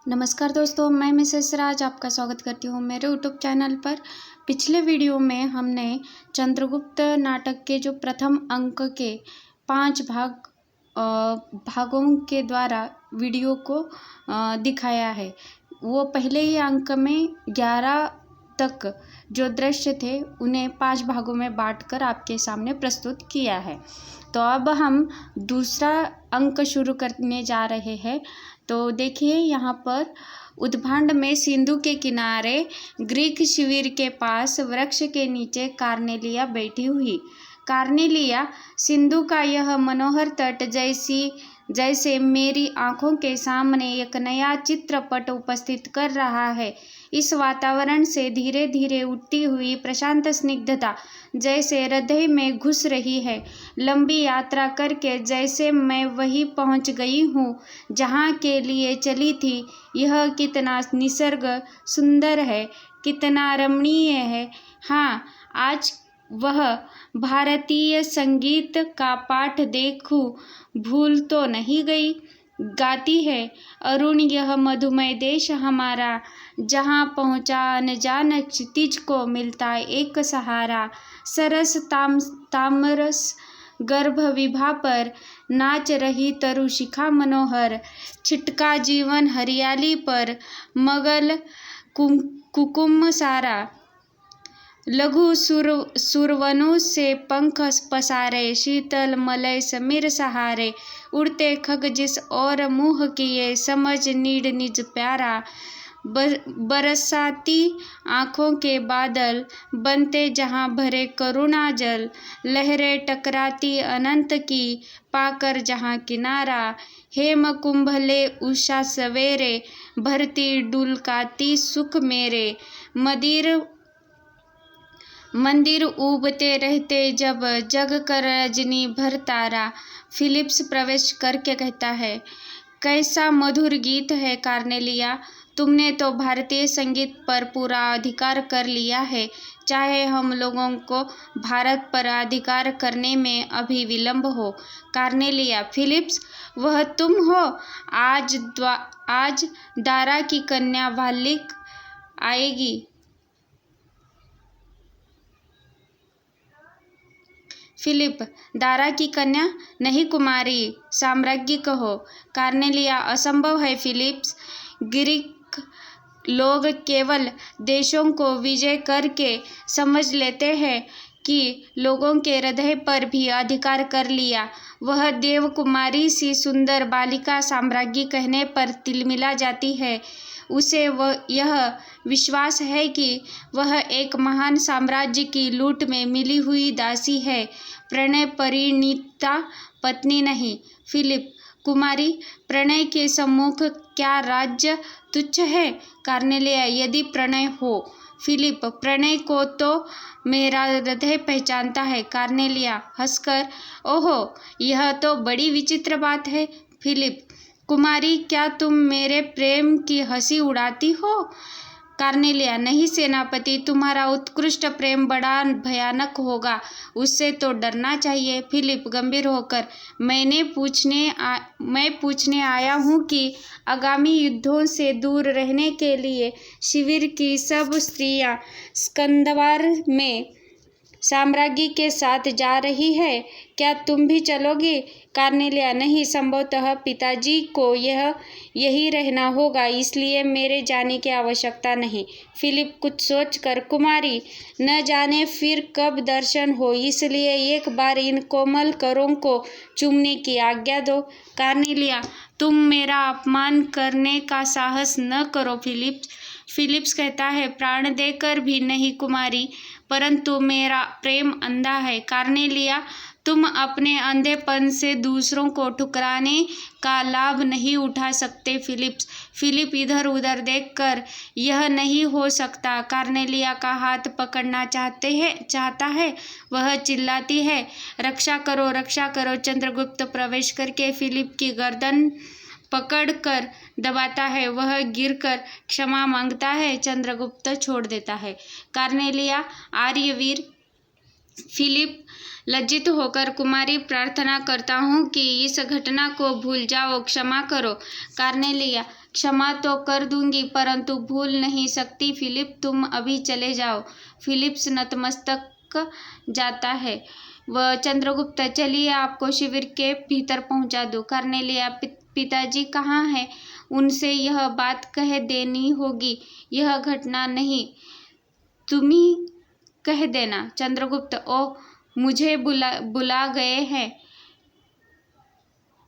नमस्कार दोस्तों, मैं मिसेस राज आपका स्वागत करती हूँ मेरे यूट्यूब चैनल पर। पिछले वीडियो में हमने चंद्रगुप्त नाटक के जो प्रथम अंक के 5 भागों के द्वारा वीडियो को दिखाया है। वो पहले ही अंक में 11 तक जो दृश्य थे उन्हें 5 भागों में बांटकर आपके सामने प्रस्तुत किया है। तो अब हम दूसरा अंक शुरू करने जा रहे हैं। तो देखिए, यहाँ पर उद्भांड में सिंधु के किनारे ग्रीक शिविर के पास वृक्ष के नीचे कार्नेलिया बैठी हुई। कार्नेलिया सिंधु का यह मनोहर तट जैसे मेरी आंखों के सामने एक नया चित्रपट उपस्थित कर रहा है। इस वातावरण से धीरे धीरे उठती हुई प्रशांत स्निग्धता जैसे हृदय में घुस रही है। लंबी यात्रा करके जैसे मैं वहीं पहुंच गई हूँ जहाँ के लिए चली थी। यह कितना निसर्ग सुंदर है, कितना रमणीय है। हाँ, आज वह भारतीय संगीत का पाठ देखूं भूल तो नहीं गई। गाती है अरुण यह मधुमय देश हमारा, जहाँ पहुँचा अनजान क्षितिज को मिलता एक सहारा। सरस तामरस गर्भ विभा पर नाच रही तरु शिखा मनोहर, छिटका जीवन हरियाली पर मगल कुकुम सारा। लघु सुरवनु से पंख पसारे, शीतल मलय समीर सहारे। उड़ते खग जिस और मुँह किए, समझ नीड निज प्यारा। बरसाती आँखों के बादल बनते जहाँ भरे करुणा जल। लहरें टकराती अनंत की, पाकर जहाँ किनारा। हेम कुंभले उषा सवेरे, भरती डुलकाती सुख मेरे। मंदिर उबते रहते जब, जग कर रजनी भर तारा। फिलिप्स प्रवेश करके कहता है, कैसा मधुर गीत है कार्नेलिया। तुमने तो भारतीय संगीत पर पूरा अधिकार कर लिया है, चाहे हम लोगों को भारत पर अधिकार करने में अभी विलंब हो। कार्नेलिया, फिलिप्स, वह तुम हो। आज दारा की कन्या वाल्मीक आएगी। फिलिप, दारा की कन्या नहीं कुमारी, साम्राज्ञी कहो। कार्नेलिया, असंभव है फिलिप्स। ग्रीक लोग केवल देशों को विजय करके समझ लेते हैं कि लोगों के हृदय पर भी अधिकार कर लिया। वह देवकुमारी सी सुंदर बालिका साम्राज्ञी कहने पर तिलमिला जाती है। उसे यह विश्वास है कि वह एक महान साम्राज्य की लूट में मिली हुई दासी है, प्रणय परिणीता पत्नी नहीं। फिलिप, कुमारी, प्रणय के सम्मुख क्या राज्य तुच्छ है। कार्नेलिया, यदि प्रणय हो। फिलिप, प्रणय को तो मेरा हृदय पहचानता है। कार्नेलिया हंसकर, ओहो, यह तो बड़ी विचित्र बात है। फिलिप, कुमारी, क्या तुम मेरे प्रेम की हंसी उड़ाती हो। कार्नेलिया, नहीं सेनापति, तुम्हारा उत्कृष्ट प्रेम बड़ा भयानक होगा, उससे तो डरना चाहिए। फिलिप गंभीर होकर, मैं पूछने आया हूँ कि आगामी युद्धों से दूर रहने के लिए शिविर की सब स्त्रियाँ स्कंदवार में साम्राज्ञी के साथ जा रही है, क्या तुम भी चलोगी। कार्नेलिया, नहीं, संभवतः पिताजी को यही रहना होगा, इसलिए मेरे जाने की आवश्यकता नहीं। फिलिप कुछ सोचकर, कुमारी, न जाने फिर कब दर्शन हो, इसलिए एक बार इन कोमल करों को चूमने की आज्ञा दो। कार्नेलिया, तुम मेरा अपमान करने का साहस न करो। फिलिप्स कहता है, प्राण देकर भी नहीं कुमारी, परंतु मेरा प्रेम अंधा है। कार्नेलिया, तुम अपने अंधेपन से दूसरों को ठुकराने का लाभ नहीं उठा सकते। फिलिप इधर उधर देखकर, यह नहीं हो सकता। कार्नेलिया का हाथ पकड़ना चाहता है। वह चिल्लाती है, रक्षा करो, रक्षा करो। चंद्रगुप्त प्रवेश करके फिलिप की गर्दन पकड़कर दबाता है। वह गिरकर क्षमा मांगता है। चंद्रगुप्त छोड़ देता है। कार्नेलिया, आर्यवीर, फिलिप लज्जित होकर, कुमारी, प्रार्थना करता हूँ कि इस घटना को भूल जाओ, क्षमा करो। कार्नेलिया, क्षमा तो कर दूंगी, परंतु भूल नहीं सकती। फिलिप, तुम अभी चले जाओ। फिलिप्स नतमस्तक जाता है। वह चंद्रगुप्त, चलिए आपको शिविर के भीतर पहुंचा दूं। कार्नेलिया, पिताजी कहाँ हैं? उनसे यह बात कह देनी होगी। यह घटना नहीं, तुम ही कह देना। चंद्रगुप्त, ओह, मुझे बुला गए हैं,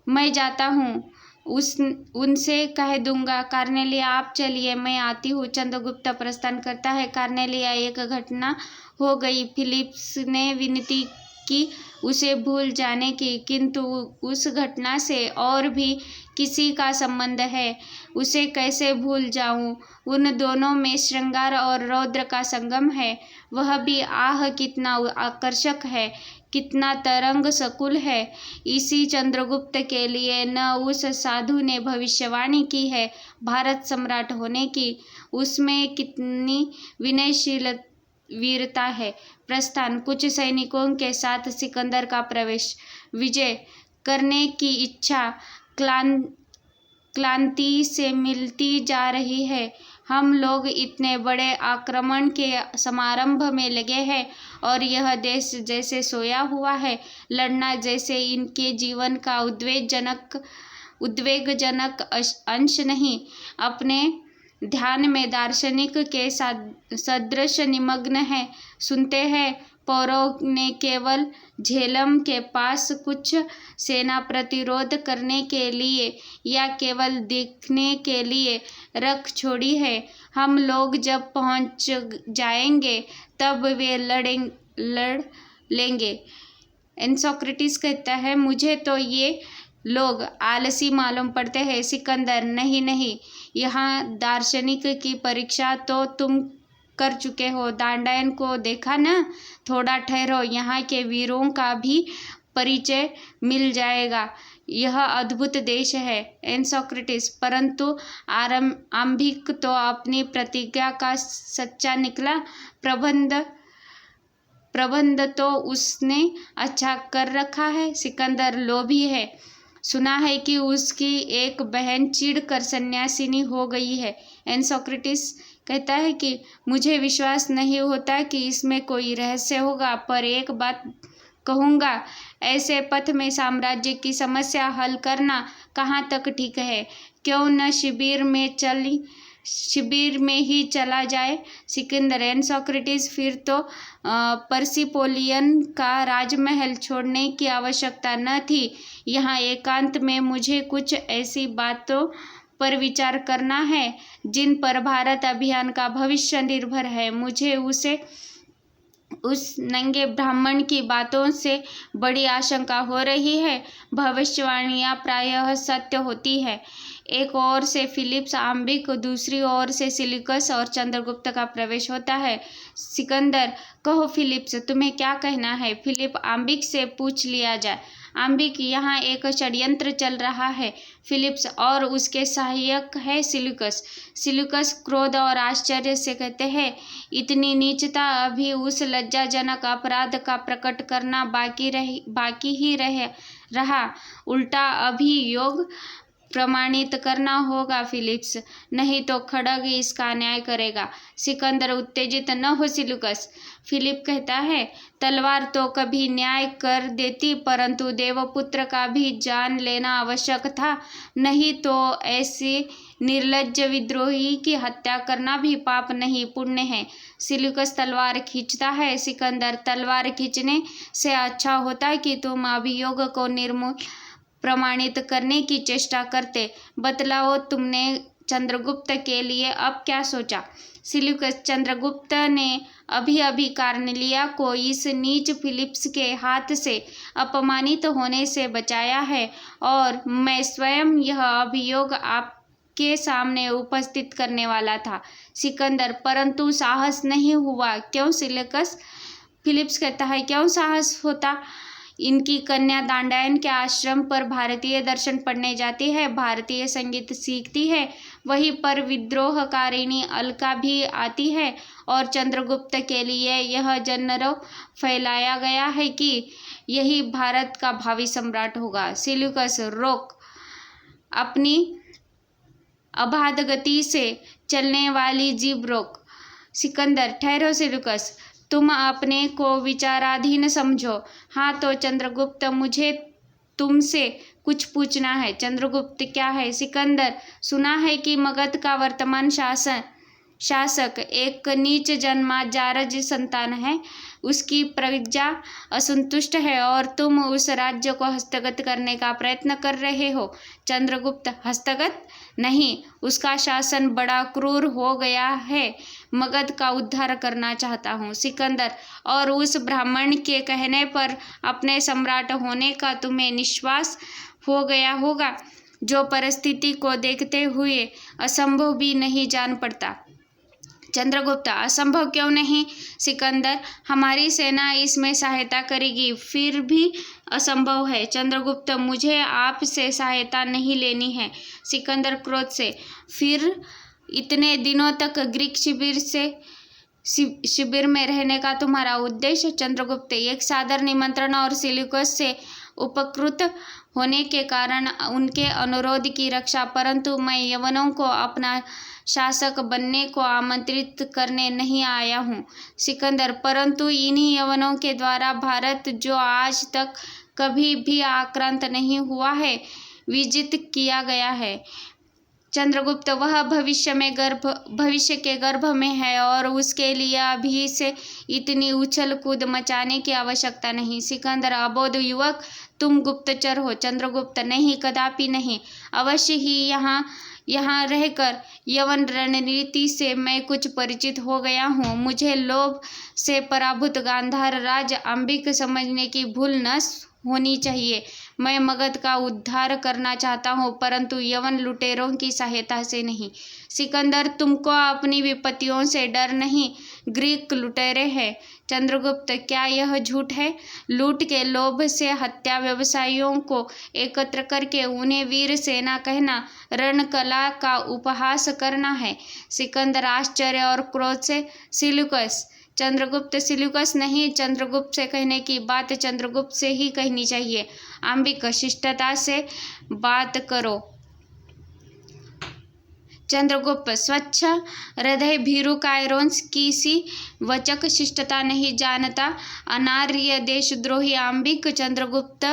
मैं जाता हूँ, उनसे कह दूंगा। कार्नेलिया, आप चलिए, मैं आती हूँ। चंद्रगुप्त प्रस्थान करता है। कार्नेलिया, एक घटना हो गई। फिलिप्स ने विनती की उसे भूल जाने की, किंतु उस घटना से और भी किसी का संबंध है। उसे कैसे भूल जाऊं? उन दोनों में श्रृंगार और रौद्र का संगम है। वह भी आह कितना आकर्षक है, कितना तरंग सकुल है। इसी चंद्रगुप्त के लिए न उस साधु ने भविष्यवाणी की है भारत सम्राट होने की। उसमें कितनी विनयशील वीरता है। प्रस्थान। कुछ सैनिकों के साथ सिकंदर का प्रवेश। विजय करने की इच्छा क्लांति से मिलती जा रही है। हम लोग इतने बड़े आक्रमण के समारंभ में लगे हैं और यह देश जैसे सोया हुआ है। लड़ना जैसे इनके जीवन का उद्वेगजनक अंश नहीं। अपने ध्यान में दार्शनिक के सदृश निमग्न है। सुनते हैं, पौरव ने केवल झेलम के पास कुछ सेना प्रतिरोध करने के लिए या केवल देखने के लिए रख छोड़ी है। हम लोग जब पहुंच जाएंगे तब वे लड़ लेंगे। एनसोक्रेटिस कहता है, मुझे तो ये लोग आलसी मालूम पड़ते हैं। सिकंदर, नहीं नहीं, यहाँ दार्शनिक की परीक्षा तो तुम कर चुके हो। दांडायन को देखा न? थोड़ा ठहरो, यहाँ के वीरों का भी परिचय मिल जाएगा। यह अद्भुत देश है। एनसोक्रेटिस, परंतु आरंभिक तो अपनी प्रतिज्ञा का सच्चा निकला। प्रबंध तो उसने अच्छा कर रखा है। सिकंदर, लोभी है। सुना है कि उसकी एक बहन चिढ़कर सन्यासिनी हो गई है। एनसोक्रेटिस कहता है कि मुझे विश्वास नहीं होता कि इसमें कोई रहस्य होगा, पर एक बात कहूँगा, ऐसे पथ में साम्राज्य की समस्या हल करना कहाँ तक ठीक है? क्यों न शिविर में ही चला जाए। सिकंदर, एनसोक्रेटिस, फिर तो पर्सिपोलियन का राजमहल छोड़ने की आवश्यकता न थी। यहाँ एकांत में मुझे कुछ ऐसी बातों पर विचार करना है जिन पर भारत अभियान का भविष्य निर्भर है। मुझे उस नंगे ब्राह्मण की बातों से बड़ी आशंका हो रही है। भविष्यवाणियां प्रायः सत्य होती है। एक ओर से फिलिप्स आम्बिक, दूसरी ओर से सिलिकस और चंद्रगुप्त का प्रवेश होता है। सिकंदर, कहो फिलिप्स, तुम्हें क्या कहना है? फिलिप, आम्बिक से पूछ लिया जाए। आम्बिक, यहाँ एक षड्यंत्र चल रहा है। फिलिप्स, और उसके सहायक है सिलिकस। सिलिकस क्रोध और आश्चर्य से कहते हैं, इतनी नीचता! अभी उस लज्जाजनक अपराध का प्रकट करना बाकी ही रहा, उल्टा अभियोग प्रमाणित करना होगा। फिलिप्स, नहीं तो खड्ग इसका न्याय करेगा। सिकंदर, उत्तेजित न हो सिलिकस। फिलिप कहता है, तलवार तो कभी न्याय कर देती, परंतु देवपुत्र का भी जान लेना आवश्यक था। नहीं तो ऐसी निर्लज्ज विद्रोही की हत्या करना भी पाप नहीं, पुण्य है। सिलिकस तलवार खींचता है। सिकंदर, तलवार खींचने से अच्छा होता कि तुम अभियोग को निर्मूल प्रमाणित करने की चेष्टा करते। बतलाओ, तुमने चंद्रगुप्त के लिए अब क्या सोचा? सिलिकस, चंद्रगुप्त ने अभी कार्नेलिया को इस नीच फिलिप्स के हाथ से अपमानित होने से बचाया है और मैं स्वयं यह अभियोग आपके सामने उपस्थित करने वाला था। सिकंदर, परंतु साहस नहीं हुआ। क्यों सिलिकस? फिलिप्स कहता है, क्यों साहस होता? इनकी कन्या दांडायन के आश्रम पर भारतीय दर्शन पढ़ने जाती है, भारतीय संगीत सीखती है। वहीं पर विद्रोहकारिणी अलका भी आती है और चंद्रगुप्त के लिए यह जनरव फैलाया गया है कि यही भारत का भावी सम्राट होगा। सेल्यूकस रोक, अपनी अबाध गति से चलने वाली जीभ रोक। सिकंदर, ठहरो सेल्यूकस, तुम अपने को विचाराधीन समझो। हाँ तो चंद्रगुप्त, मुझे तुमसे कुछ पूछना है। चंद्रगुप्त, क्या है? सिकंदर, सुना है कि मगध का वर्तमान शासक एक नीच जन्मा जारज संतान है, उसकी प्रजा असंतुष्ट है और तुम उस राज्य को हस्तगत करने का प्रयत्न कर रहे हो। चंद्रगुप्त, हस्तगत नहीं, उसका शासन बड़ा क्रूर हो गया है, मगध का उद्धार करना चाहता हूँ। सिकंदर, और उस ब्राह्मण के कहने पर अपने सम्राट होने का तुम्हें निश्वास हो गया होगा, जो परिस्थिति को देखते हुए असंभव भी नहीं जान पड़ता। चंद्रगुप्त, असंभव क्यों नहीं? सिकंदर, हमारी सेना इसमें सहायता करेगी, फिर भी असंभव है। चंद्रगुप्त, मुझे आपसे सहायता नहीं लेनी है। सिकंदर क्रोध से, फिर इतने दिनों तक ग्रीक शिविर में रहने का तुम्हारा उद्देश्य? चंद्रगुप्त, एक सादर निमंत्रण और सेल्यूकस से उपकृत होने के कारण उनके अनुरोध की रक्षा, परंतु मैं यवनों को अपना शासक बनने को आमंत्रित करने नहीं आया हूँ। सिकंदर, परंतु इन्हीं यवनों के द्वारा भारत, जो आज तक कभी भी आक्रांत नहीं हुआ है, विजित किया गया है। चंद्रगुप्त, वह भविष्य के गर्भ में है और उसके लिए अभी से इतनी उछल कूद मचाने की आवश्यकता नहीं। सिकंदर, अबोध युवक, तुम गुप्तचर हो। चंद्रगुप्त, नहीं, कदापि नहीं, अवश्य ही यहाँ रहकर यवन रणनीति से मैं कुछ परिचित हो गया हूँ। मुझे लोभ से पराभूत गांधार राज अंबिक समझने की भूल न होनी चाहिए। मैं मगध का उद्धार करना चाहता हूँ, परंतु यवन लुटेरों की सहायता से नहीं। सिकंदर, तुमको अपनी विपत्तियों से डर नहीं, ग्रीक लुटेरे हैं। चंद्रगुप्त, क्या यह झूठ है? लूट के लोभ से हत्या व्यवसायियों को एकत्र करके उन्हें वीर सेना कहना, रणकला का उपहास करना है। सिकंदर आश्चर्य और क्रोध से, सेल्यूकस। चंद्रगुप्त, सेल्यूकस नहीं, चंद्रगुप्त से कहने की बात चंद्रगुप्त से ही कहनी चाहिए। अंबिक, शिष्टता से बात करो। चंद्रगुप्त, स्वच्छ हृदय भीरु कायरोंस की सी वचक शिष्टता नहीं जानता, अनार्य देशद्रोही अंबिक। चंद्रगुप्त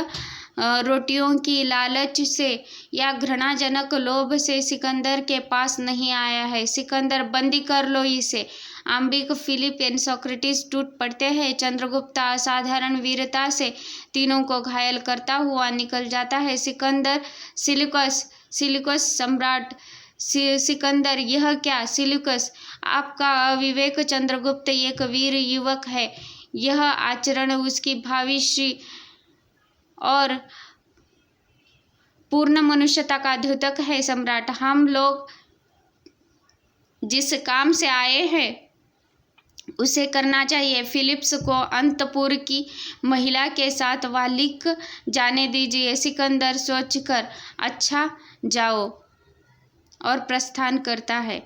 रोटियों की लालच से या घृणाजनक लोभ से सिकंदर के पास नहीं आया है। सिकंदर, बंदी कर लो इसे। अंबिक, फिलिप एंड सोक्रेटिस टूट पड़ते हैं। चंद्रगुप्त असाधारण वीरता से तीनों को घायल करता हुआ निकल जाता है। सिकंदर, सेल्यूकस सम्राट। सिकंदर, यह क्या? सेल्यूकस, आपका अविवेक। चंद्रगुप्त एक वीर युवक है, यह आचरण उसकी भावी श्री और पूर्ण मनुष्यता का द्योतक है। सम्राट, हम लोग जिस काम से आए हैं उसे करना चाहिए। फिलिप्स को अंतपुर की महिला के साथ वालिक जाने दीजिए। सिकंदर सोचकर, अच्छा जाओ, और प्रस्थान करता है।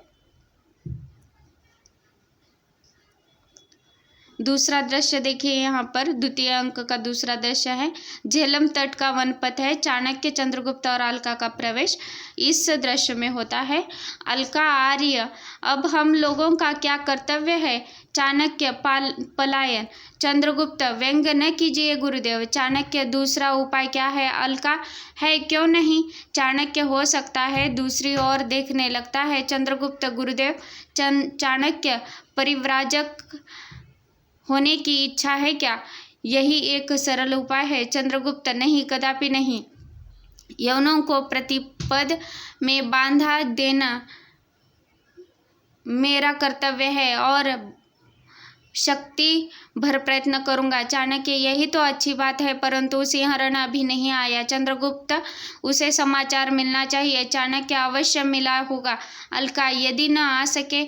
दूसरा दृश्य देखिए, यहाँ पर द्वितीय अंक का दूसरा दृश्य है। झेलम तट का वनपथ है। चाणक्य, चंद्रगुप्त और अलका का प्रवेश इस दृश्य में होता है। अलका, आर्य, अब हम लोगों का क्या कर्तव्य है? चाणक्य, पलायन। चंद्रगुप्त, व्यंग न कीजिए गुरुदेव। चाणक्य, दूसरा उपाय क्या है? अलका, है क्यों नहीं? चाणक्य, हो सकता है दूसरी ओर देखने लगता है। चंद्रगुप्त, गुरुदेव। चाणक्य, परिव्राजक होने की इच्छा है क्या? यही एक सरल उपाय है। चंद्रगुप्त, नहीं, कदापि नहीं, यवनों को प्रतिपद में बांधा देना मेरा कर्तव्य है और शक्ति भर प्रयत्न करूंगा। चाणक्य, यही तो अच्छी बात है, परंतु सिंहरण अभी नहीं आया। चंद्रगुप्त, उसे समाचार मिलना चाहिए। चाणक्य, अवश्य मिला होगा। अलका, यदि न आ सके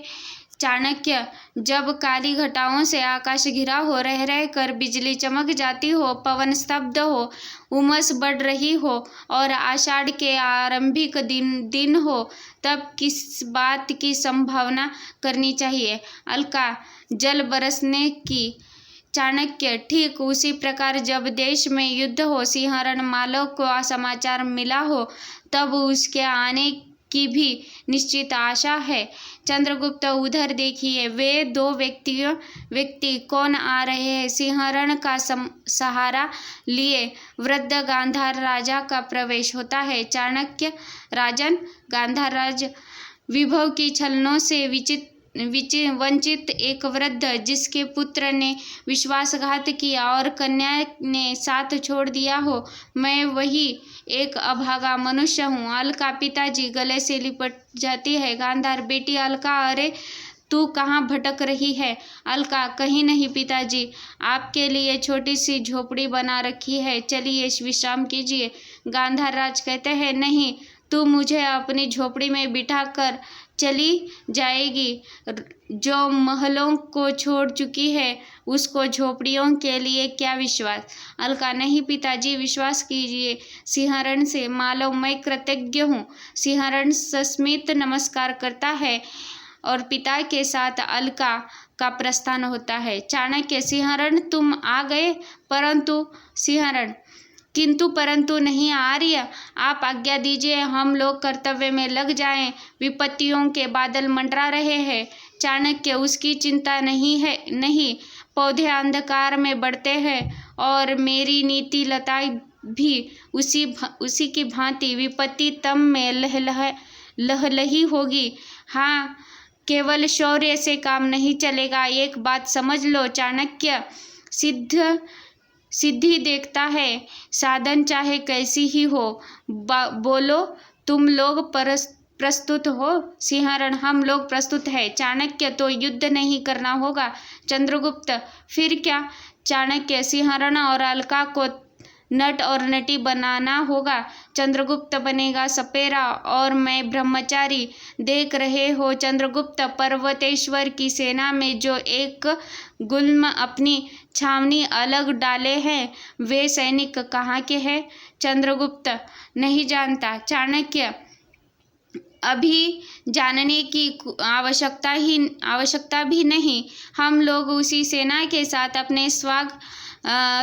चाणक्य, जब काली घटाओं से आकाश घिरा हो, रह रह कर बिजली चमक जाती हो, पवन स्तब्ध हो, उमस बढ़ रही हो और आषाढ़ के आरंभिक दिन हो, तब किस बात की संभावना करनी चाहिए? अलका, जल बरसने की। चाणक्य, ठीक उसी प्रकार जब देश में युद्ध हो, सिंहरण मालव को समाचार मिला हो, तब उसके आने की भी निश्चित आशा है। चंद्रगुप्त, उधर देखिए, वे दो व्यक्ति कौन आ रहे हैं? सिंहरण का सहारा लिए वृद्ध गांधार राजा का प्रवेश होता है। चाणक्य, राजन, गांधार राज विभव की छलनों से वंचित एक वृद्ध, जिसके पुत्र ने विश्वासघात किया और कन्या ने साथ छोड़ दिया हो, मैं वही एक अभागा मनुष्य हूँ। अलका, पिताजी, गले से लिपट जाती है। गांधार, बेटी अलका, अरे तू कहाँ भटक रही है? अलका, कहीं नहीं पिताजी, आपके लिए छोटी सी झोपड़ी बना रखी है, चलिए विश्राम कीजिए। गांधार राज कहते हैं, नहीं, तू मुझे अपनी झोपड़ी में बिठा कर चली जाएगी। जो महलों को छोड़ चुकी है, उसको झोपड़ियों के लिए क्या विश्वास? अलका, नहीं पिताजी, विश्वास कीजिए, सिंहरण से मालव मैं कृतज्ञ हूँ। सिंहरण सस्मित नमस्कार करता है और पिता के साथ अलका का प्रस्थान होता है। चाणक्य, सिंहरण, तुम आ गए? परंतु सिंहरण, किंतु परंतु नहीं आर्य, आप आज्ञा दीजिए, हम लोग कर्तव्य में लग जाएं, विपत्तियों के बादल मंडरा रहे हैं। चाणक्य, उसकी चिंता नहीं, पौधे अंधकार में बढ़ते हैं और मेरी नीति लता भी उसी की भांति विपत्ति तम में लहलही होगी। हाँ, केवल शौर्य से काम नहीं चलेगा, एक बात समझ लो चाणक्य, सिद्धि देखता है, साधन चाहे कैसी ही हो। बोलो, तुम लोग प्रस्तुत हो? सिंहरण, हम लोग प्रस्तुत हैं। चाणक्य, तो युद्ध नहीं करना होगा। चंद्रगुप्त, फिर क्या? चाणक्य, सिंहरण और अलका को नट और नटी बनाना होगा। चंद्रगुप्त बनेगा सपेरा और मैं ब्रह्मचारी। देख रहे हो चंद्रगुप्त, पर्वतेश्वर की सेना में जो एक गुल्म अपनी छावनी अलग डाले हैं, वे सैनिक कहाँ के हैं? चंद्रगुप्त, नहीं जानता। चाणक्य, अभी जानने की आवश्यकता भी नहीं, हम लोग उसी सेना के साथ अपने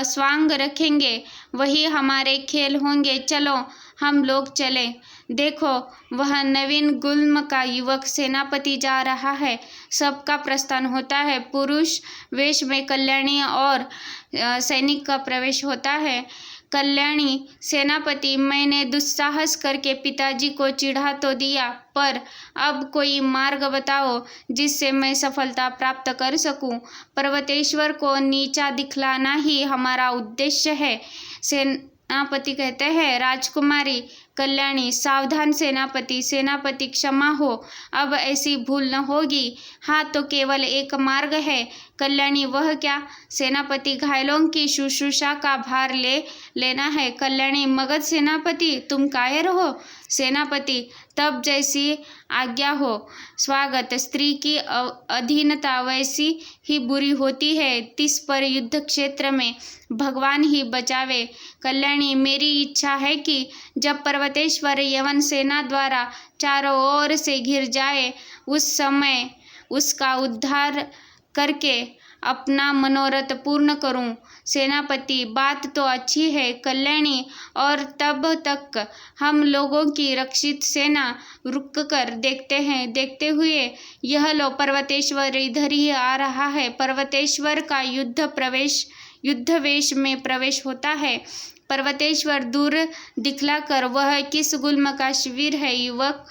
स्वांग रखेंगे, वही हमारे खेल होंगे। चलो, हम लोग चले। देखो, वह नवीन गुल्म का युवक सेनापति जा रहा है। सबका प्रस्थान होता है। पुरुष वेश में कल्याणी और सैनिक का प्रवेश होता है। कल्याणी, सेनापति, मैंने दुस्साहस करके पिताजी को चिढ़ा तो दिया, पर अब कोई मार्ग बताओ जिससे मैं सफलता प्राप्त कर सकूं। पर्वतेश्वर को नीचा दिखलाना ही हमारा उद्देश्य है। सेनापति कहते हैं, राजकुमारी। कल्याणी, सावधान सेनापति। सेनापति, क्षमा हो, अब ऐसी भूल न होगी। हाँ, तो केवल एक मार्ग है। कल्याणी, वह क्या? सेनापति, घायलों की शुश्रूषा का भार लेना है। कल्याणी, मगध सेनापति, तुम कायर हो? सेनापति, तब जैसी आज्ञा हो। स्वागत, स्त्री की अधीनता वैसी ही बुरी होती है, तिस पर युद्ध क्षेत्र में भगवान ही बचावे। कल्याणी, मेरी इच्छा है कि जब पर्वतेश्वर यवन सेना द्वारा चारों ओर से घिर जाए, उस समय उसका उद्धार करके अपना मनोरथ पूर्ण करूं। सेनापति, बात तो अच्छी है कल्याणी, और तब तक हम लोगों की रक्षित सेना रुक कर देखते हैं। देखते हुए, यह लो, पर्वतेश्वर इधर ही आ रहा है। पर्वतेश्वर का युद्ध वेश में प्रवेश होता है। पर्वतेश्वर दूर दिखलाकर, वह किस गुल्म का शिविर है? युवक,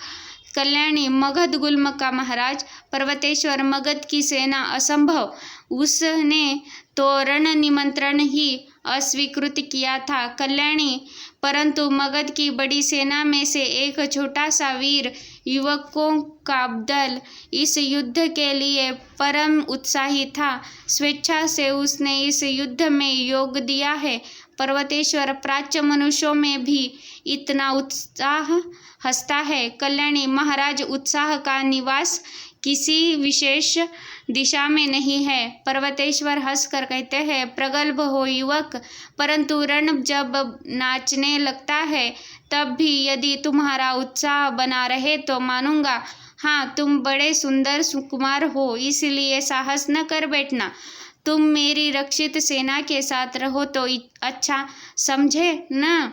कल्याणी, मगध गुल्म का महाराज। पर्वतेश्वर, मगध की सेना असंभव, उसने तो रण निमंत्रण ही अस्वीकृत किया था। कल्याणी, परंतु मगध की बड़ी सेना में से एक छोटा सा वीर युवकों का दल इस युद्ध के लिए परम उत्साही था। स्वेच्छा से उसने इस युद्ध में योग दिया है। पर्वतेश्वर, प्राच्य मनुष्यों में भी इतना उत्साह हंसता है। कल्याणी, महाराज, उत्साह का निवास किसी विशेष दिशा में नहीं है। पर्वतेश्वर हंसकर कहते हैं, प्रगल्भ हो युवक, परंतु रण जब नाचने लगता है तब भी यदि तुम्हारा उत्साह बना रहे तो मानूंगा। हाँ, तुम बड़े सुंदर सुकुमार हो, इसलिए साहस न कर बैठना। तुम मेरी रक्षित सेना के साथ रहो तो अच्छा, समझे न?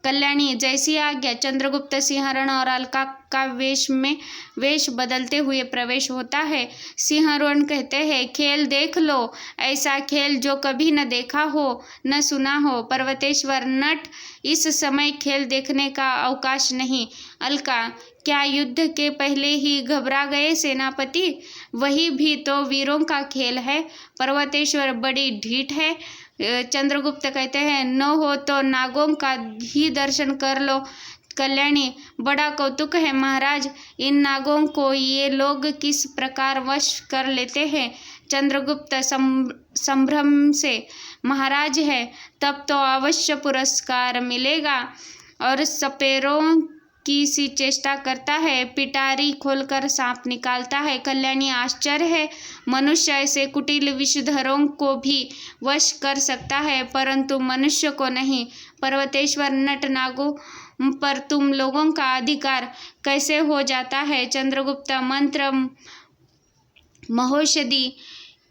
कल्याणी, जैसी आज्ञा। चंद्रगुप्त सिंहरण और अलका का वेश बदलते हुए प्रवेश होता है। सिंहरण कहते हैं, खेल देख लो, ऐसा खेल जो कभी न देखा हो न सुना हो। पर्वतेश्वर, नट, इस समय खेल देखने का अवकाश नहीं। अलका, क्या युद्ध के पहले ही घबरा गए सेनापति? वही भी तो वीरों का खेल है। पर्वतेश्वर, बड़ी ढीठ है। चंद्रगुप्त कहते हैं, न हो तो नागों का ही दर्शन कर लो। कल्याणी, बड़ा कौतुक है महाराज, इन नागों को ये लोग किस प्रकार वश कर लेते हैं। चंद्रगुप्त संभ्रम से, महाराज है, तब तो अवश्य पुरस्कार मिलेगा। और सपेरों की सी चेष्टा करता है, पिटारी खोलकर सांप निकालता है। कल्याणी, आश्चर्य है, मनुष्य ऐसे कुटिल विषधरों को भी वश कर सकता है, परंतु मनुष्य को नहीं। पर्वतेश्वर, नट नागों पर तुम लोगों का अधिकार कैसे हो जाता है? चंद्रगुप्त, मंत्र महौषधि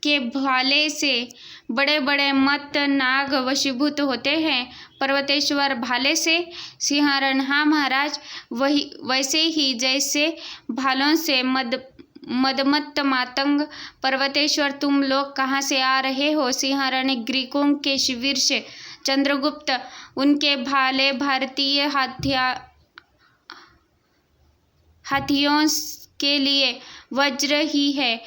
के भाले से बड़े बड़े मत नाग वशीभूत होते हैं। पर्वतेश्वर, भाले से? सिंहरण, हाँ महाराज, वही वैसे ही जैसे भालों से मदमत्त मातंग। पर्वतेश्वर, तुम लोग कहाँ से आ रहे हो? सिंहरण, ग्रीकों के शिविर से। चंद्रगुप्त, उनके भाले भारतीय हाथियों के लिए वज्र ही है।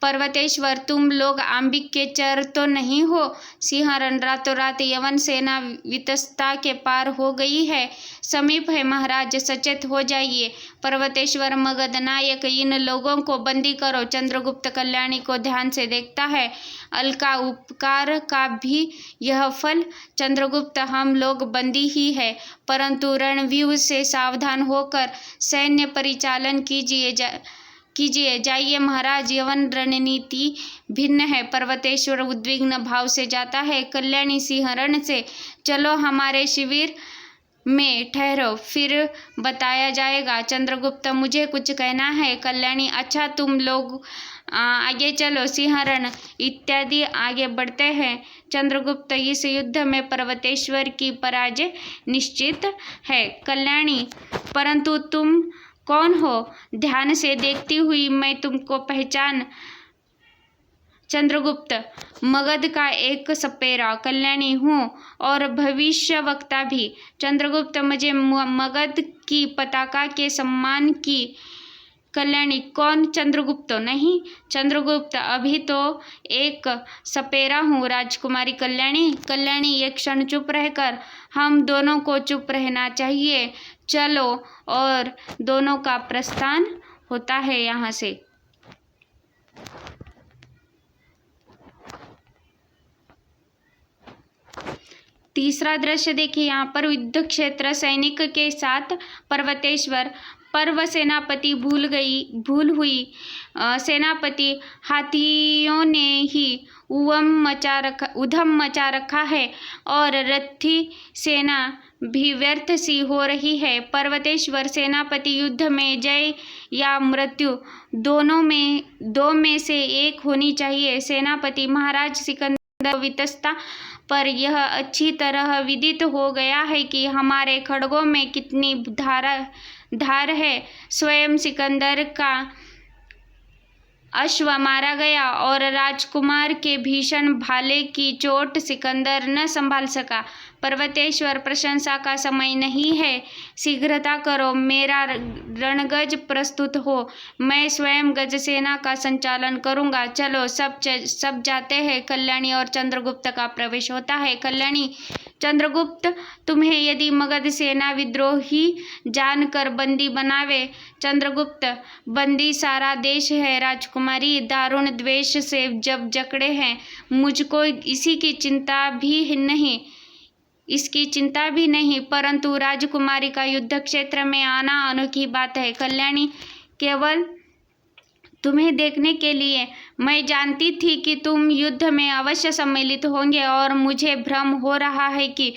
पर्वतेश्वर, तुम लोग आंबिक के चर तो नहीं हो? सिंहरण, रातों रात यवन सेना वितस्ता के पार हो गई है, समीप है महाराज, सचेत हो जाइए। पर्वतेश्वर, मगध नायक, इन लोगों को बंदी करो। चंद्रगुप्त कल्याणी को ध्यान से देखता है। अलका, उपकार का भी यह फल? चंद्रगुप्त, हम लोग बंदी ही है, परंतु रणव्यूह से सावधान होकर सैन्य परिचालन कीजिए जाइए महाराज, यवन रणनीति भिन्न है। पर्वतेश्वर उद्विग्न भाव से जाता है। कल्याणी सिंहरण से, चलो हमारे शिविर में ठहरो, फिर बताया जाएगा। चंद्रगुप्त, मुझे कुछ कहना है। कल्याणी, अच्छा, तुम लोग आगे चलो। सिंहरण इत्यादि आगे बढ़ते हैं। चंद्रगुप्त, इस युद्ध में पर्वतेश्वर की पराजय निश्चित है। कल्याणी, परंतु तुम कौन हो? ध्यान से देखती हुई मैं तुमको पहचान। चंद्रगुप्त, मगध का एक सपेरा। कल्याणी, हूँ, और भविष्य वक्ता भी। चंद्रगुप्त, मुझे मगध की पताका के सम्मान की। कल्याणी, कौन? चंद्रगुप्त, नहीं। चंद्रगुप्त, अभी तो एक सपेरा हूँ राजकुमारी कल्याणी। कल्याणी, एक क्षण चुप रहकर, हम दोनों को चुप रहना चाहिए। चलो, और दोनों का प्रस्थान होता है यहाँ से। तीसरा दृश्य देखिए यहाँ पर, युद्ध क्षेत्र, सैनिक के साथ पर्वतेश्वर। पर्व सेनापति भूल हुई सेनापति, हाथियों ने ही उधम मचा रखा है और रथी सेना भी व्यर्थ सी हो रही है। पर्वतेश्वर, सेनापति, युद्ध में जय या मृत्यु दो में से एक होनी चाहिए। सेनापति, महाराज सिकंदर वितस्ता पर यह अच्छी तरह विदित हो गया है कि हमारे खड्गों में कितनी धार है। स्वयं सिकंदर का अश्व मारा गया और राजकुमार के भीषण भाले की चोट सिकंदर न संभाल सका। पर्वतेश्वर, प्रशंसा का समय नहीं है, शीघ्रता करो, मेरा रणगज प्रस्तुत हो, मैं स्वयं गजसेना का संचालन करूंगा। चलो, सब जाते हैं। कल्याणी और चंद्रगुप्त का प्रवेश होता है। कल्याणी, चंद्रगुप्त, तुम्हें यदि मगध सेना विद्रोही जानकर बंदी बनावे। चंद्रगुप्त, बंदी सारा देश है राजकुमारी, दारुण द्वेष से जब जकड़े हैं, मुझको इसकी चिंता भी नहीं, परंतु राजकुमारी का युद्ध क्षेत्र में आना अनोखी बात है। कल्याणी, केवल तुम्हें देखने के लिए। मैं जानती थी कि तुम युद्ध में अवश्य सम्मिलित होंगे और मुझे भ्रम हो रहा है कि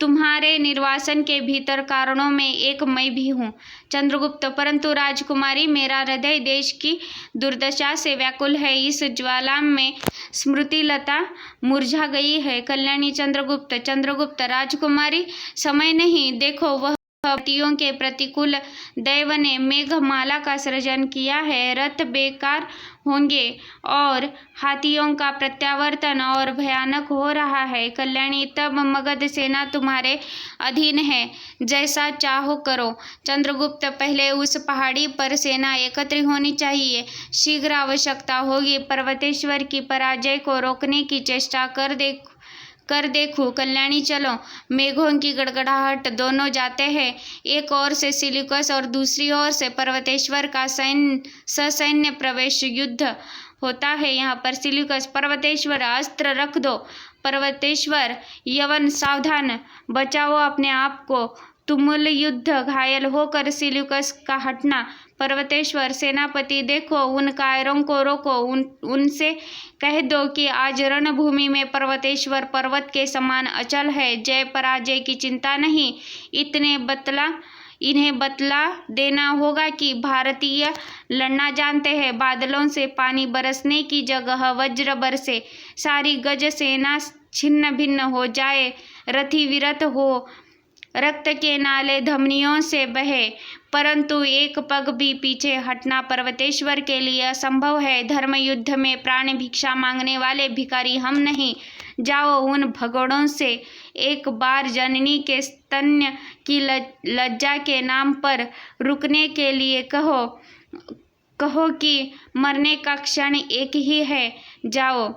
तुम्हारे निर्वासन के भीतर कारणों में एक मैं भी हूँ। चंद्रगुप्त, परंतु राजकुमारी, मेरा हृदय देश की दुर्दशा से व्याकुल है। इस ज्वाला में स्मृतिलता मुरझा गई है। कल्याणी, चंद्रगुप्त, चंद्रगुप्त, राजकुमारी, समय नहीं, देखो वह भारतीयों के प्रतिकूल दैव ने मेघमाला का सृजन किया है। रथ बेकार होंगे और हाथियों का प्रत्यावर्तन और भयानक हो रहा है। कल्याणी, तब मगध सेना तुम्हारे अधीन है, जैसा चाहो करो। चंद्रगुप्त, पहले उस पहाड़ी पर सेना एकत्र होनी चाहिए। शीघ्र आवश्यकता होगी। पर्वतेश्वर की पराजय को रोकने की चेष्टा कर देखूं। कल्याणी, चलो। मेघों की गड़गड़ाहट, दोनों जाते हैं। एक ओर से सिल्यूकस और दूसरी ओर से पर्वतेश्वर का ससैन्य प्रवेश युद्ध होता है। यहाँ पर सिल्यूकस, पर्वतेश्वर, अस्त्र रख दो। पर्वतेश्वर, यवन, सावधान, बचाओ अपने आप को। तुमुल युद्ध, घायल होकर सिल्यूकस का हटना। पर्वतेश्वर, सेनापति, देखो उन कायरों को रोको। उनसे कह दो कि आज रणभूमि में पर्वतेश्वर पर्वत के समान अचल है। जय पराजय की चिंता नहीं। इन्हें बतला देना होगा कि भारतीय लड़ना जानते हैं। बादलों से पानी बरसने की जगह वज्र बरसे, सारी गज सेना छिन्न भिन्न हो जाए, रथी विरत हो, रक्त के नाले धमनियों से बहे, परंतु एक पग भी पीछे हटना पर्वतेश्वर के लिए असंभव है। धर्म युद्ध में प्राण भिक्षा मांगने वाले भिखारी हम नहीं। जाओ, उन भगोड़ों से एक बार जननी के स्तन्य की लज्जा के नाम पर रुकने के लिए कहो कि मरने का क्षण एक ही है। जाओ।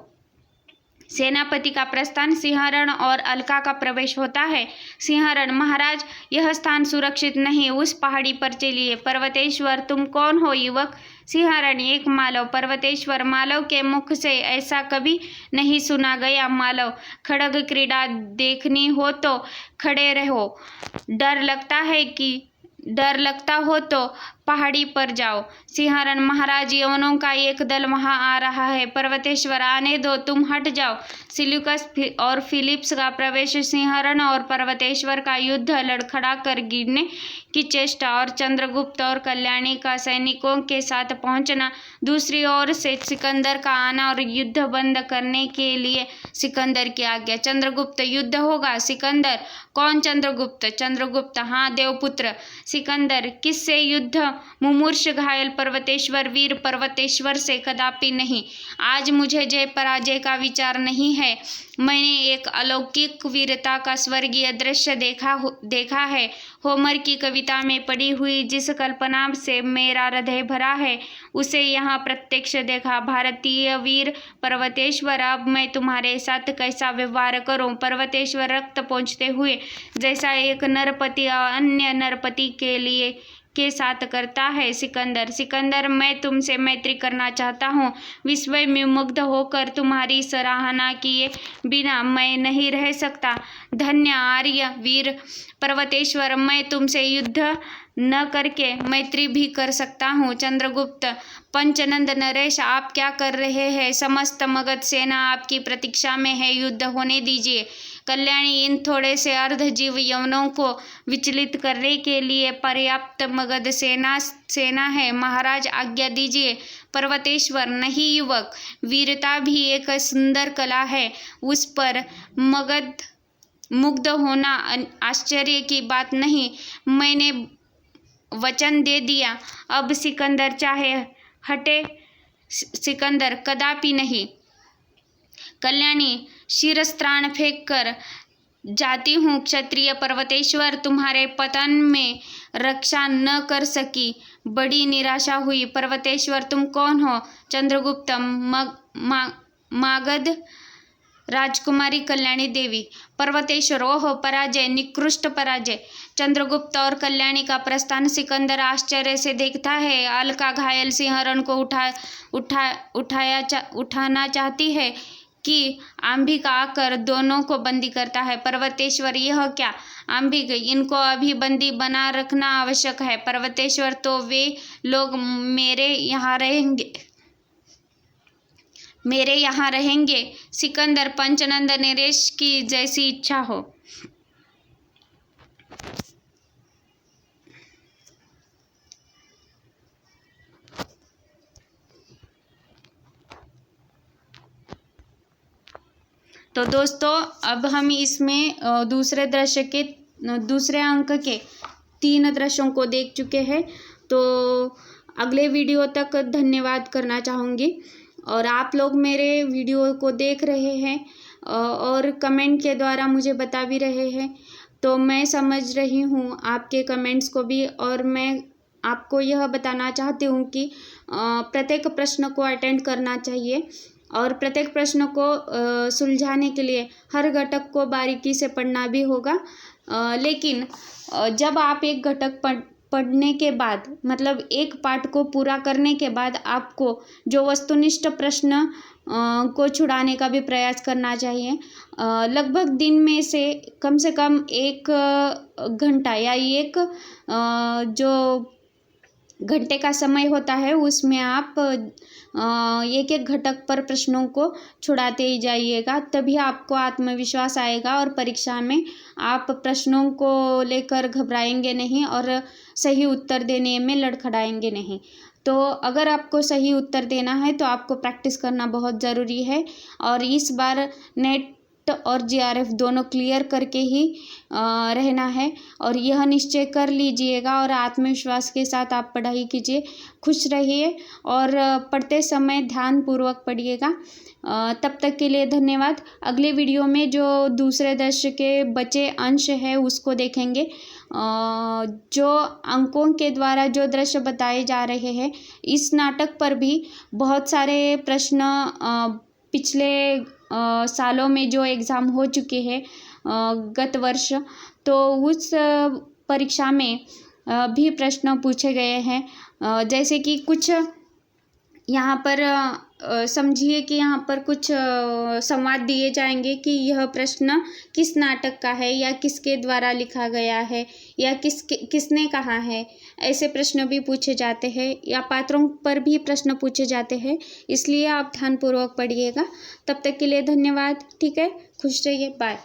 सेनापति का प्रस्थान। सिंहरण और अलका का प्रवेश होता है। सिंहरण, महाराज, यह स्थान सुरक्षित नहीं, उस पहाड़ी पर चलिए। पर्वतेश्वर, तुम कौन हो युवक? सिंहरण, एक मालव। पर्वतेश्वर, मालव के मुख से ऐसा कभी नहीं सुना गया। मालव, खड्ग क्रीड़ा देखनी हो तो खड़े रहो, डर लगता हो तो पहाड़ी पर जाओ। सिंहरण, महाराज, यवनों का एक दल वहां आ रहा है। पर्वतेश्वर, आने दो, तुम हट जाओ। सिल्यूकस और फिलिप्स का प्रवेश। सिंहरण और पर्वतेश्वर का युद्ध लड़खड़ा कर गिरने की चेष्टा और चंद्रगुप्त और कल्याणी का सैनिकों के साथ पहुंचना। दूसरी ओर से सिकंदर का आना और युद्ध बंद करने के लिए सिकंदर की आज्ञा। चंद्रगुप्त, युद्ध होगा। सिकंदर, कौन? चंद्रगुप्त, चंद्रगुप्त, हाँ, देवपुत्र। सिकंदर, किससे युद्ध? मुमूर्ष, घायल पर्वतेश्वर, वीर पर्वतेश्वर से कदापि नहीं। आज मुझे जय पराजय का विचार नहीं है। मैंने एक अलौकिक वीरता का स्वर्गीय दृश्य देखा है, होमर की कविता में पड़ी हुई। जिस कल्पना से मेरा हृदय भरा है उसे यहाँ प्रत्यक्ष देखा। भारतीय वीर पर्वतेश्वर, अब मैं तुम्हारे साथ कैसा व्यवहार करूं? पर्वतेश्वर, रक्त पोंछते हुए, जैसा एक नरपति अन्य नरपति के साथ करता है। सिकंदर, मैं तुमसे मैत्री करना चाहता हूँ। विस्मय में मुग्ध होकर तुम्हारी सराहना किए बिना मैं नहीं रह सकता। धन्य आर्य वीर पर्वतेश्वर, मैं तुमसे युद्ध न करके मैत्री भी कर सकता हूँ। चंद्रगुप्त, पंचनंद नरेश, आप क्या कर रहे हैं? समस्त मगध सेना आपकी प्रतीक्षा में है, युद्ध होने दीजिए। कल्याणी, इन थोड़े से अर्धजीव यवनों को विचलित करने के लिए पर्याप्त मगध सेना है। महाराज, आज्ञा दीजिए। पर्वतेश्वर, नहीं युवक, वीरता भी एक सुंदर कला है, उस पर मुग्ध होना आश्चर्य की बात नहीं। मैंने वचन दे दिया, अब सिकंदर चाहे हटे। सिकंदर, कदापि नहीं। कल्याणी, शिरस्त्राण फेंक कर जाती हूँ। क्षत्रिय पर्वतेश्वर, तुम्हारे पतन में रक्षा न कर सकी, बड़ी निराशा हुई। पर्वतेश्वर, तुम कौन हो? चंद्रगुप्त, मागध राजकुमारी कल्याणी देवी। पर्वतेश्वर, ओह पराजय, निकृष्ट पराजय। चंद्रगुप्त और कल्याणी का प्रस्थान। सिकंदर आश्चर्य से देखता है। अलका घायल सिंहरण को उठाना चाहती है कि आंभिक आकर दोनों को बंदी करता है। पर्वतेश्वर, यह क्या? आंभिक, इनको अभी बंदी बना रखना आवश्यक है। पर्वतेश्वर, तो वे लोग मेरे यहाँ रहेंगे। सिकंदर, पंचनंद नरेश की जैसी इच्छा हो। तो दोस्तों, अब हम इसमें दूसरे दृश्य के दूसरे अंक के 3 दृश्यों को देख चुके हैं। तो अगले वीडियो तक धन्यवाद करना चाहूँगी। और आप लोग मेरे वीडियो को देख रहे हैं और कमेंट के द्वारा मुझे बता भी रहे हैं, तो मैं समझ रही हूँ आपके कमेंट्स को भी। और मैं आपको यह बताना चाहती हूँ कि प्रत्येक प्रश्न को अटेंड करना चाहिए और प्रत्येक प्रश्न को सुलझाने के लिए हर घटक को बारीकी से पढ़ना भी होगा। लेकिन जब आप एक घटक पढ़ने के बाद, मतलब एक पाठ को पूरा करने के बाद, आपको जो वस्तुनिष्ठ प्रश्न को छुड़ाने का भी प्रयास करना चाहिए। लगभग दिन में से कम 1 घंटा या एक जो घंटे का समय होता है, उसमें आप एक एक घटक पर प्रश्नों को छुड़ाते ही जाइएगा। तभी आपको आत्मविश्वास आएगा और परीक्षा में आप प्रश्नों को लेकर घबराएंगे नहीं और सही उत्तर देने में लड़खड़ाएंगे नहीं। तो अगर आपको सही उत्तर देना है तो आपको प्रैक्टिस करना बहुत ज़रूरी है। और इस बार नेट और जीआरएफ दोनों क्लियर करके ही रहना है। और यह निश्चय कर लीजिएगा और आत्मविश्वास के साथ आप पढ़ाई कीजिए। खुश रहिए और पढ़ते समय ध्यानपूर्वक पढ़िएगा। तब तक के लिए धन्यवाद। अगले वीडियो में जो दूसरे दृश्य के बचे अंश है उसको देखेंगे। जो अंकों के द्वारा जो दृश्य बताए जा रहे हैं, इस नाटक पर भी बहुत सारे प्रश्न पिछले सालों में जो एग्ज़ाम हो चुके हैं गत वर्ष, तो उस परीक्षा में भी प्रश्न पूछे गए हैं। जैसे कि कुछ यहाँ पर समझिए कि यहाँ पर कुछ संवाद दिए जाएंगे कि यह प्रश्न किस नाटक का है या किसके द्वारा लिखा गया है या किसने कहा है। ऐसे प्रश्न भी पूछे जाते हैं या पात्रों पर भी प्रश्न पूछे जाते हैं। इसलिए आप ध्यानपूर्वक पढ़िएगा। तब तक के लिए धन्यवाद। ठीक है, खुश रहिए, बाय।